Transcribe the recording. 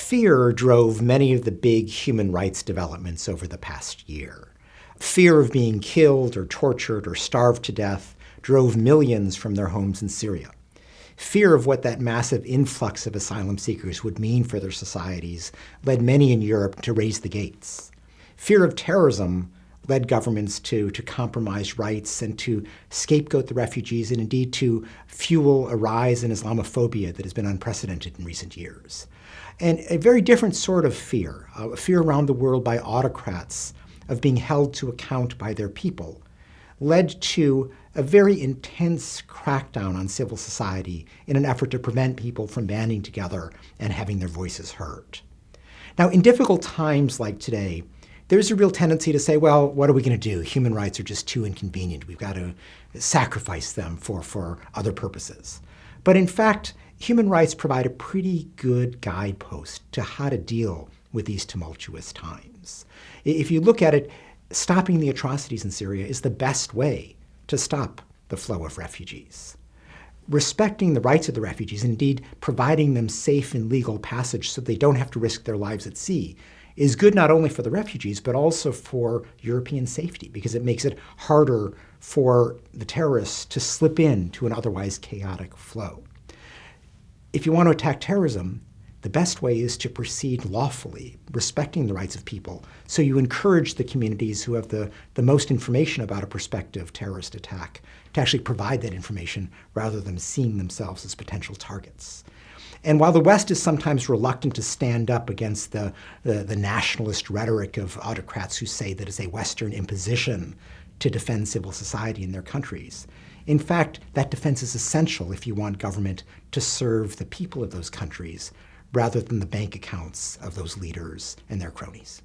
Fear drove many of the big human rights developments over the past year. Fear of being killed or tortured or starved to death drove millions from their homes in Syria. Fear of what that massive influx of asylum seekers would mean for their societies led many in Europe to raise the gates. Fear of terrorism led governments to compromise rights and to scapegoat the refugees and indeed to fuel a rise in Islamophobia that has been unprecedented in recent years. And a very different sort of fear, a fear around the world by autocrats of being held to account by their people, led to a very intense crackdown on civil society in an effort to prevent people from banding together and having their voices heard. Now, in difficult times like today, there's a real tendency to say, well, what are we going to do? Human rights are just too inconvenient. We've got to sacrifice them for other purposes. But in fact, human rights provide a pretty good guidepost to how to deal with these tumultuous times. If you look at it, stopping the atrocities in Syria is the best way to stop the flow of refugees. Respecting the rights of the refugees, indeed providing them safe and legal passage so they don't have to risk their lives at sea, is good not only for the refugees, but also for European safety, because it makes it harder for the terrorists to slip into an otherwise chaotic flow. If you want to attack terrorism, the best way is to proceed lawfully, respecting the rights of people, so you encourage the communities who have the most information about a prospective terrorist attack to actually provide that information rather than seeing themselves as potential targets. And while the West is sometimes reluctant to stand up against the nationalist rhetoric of autocrats who say that it's a Western imposition to defend civil society in their countries, in fact, that defense is essential if you want government to serve the people of those countries rather than the bank accounts of those leaders and their cronies.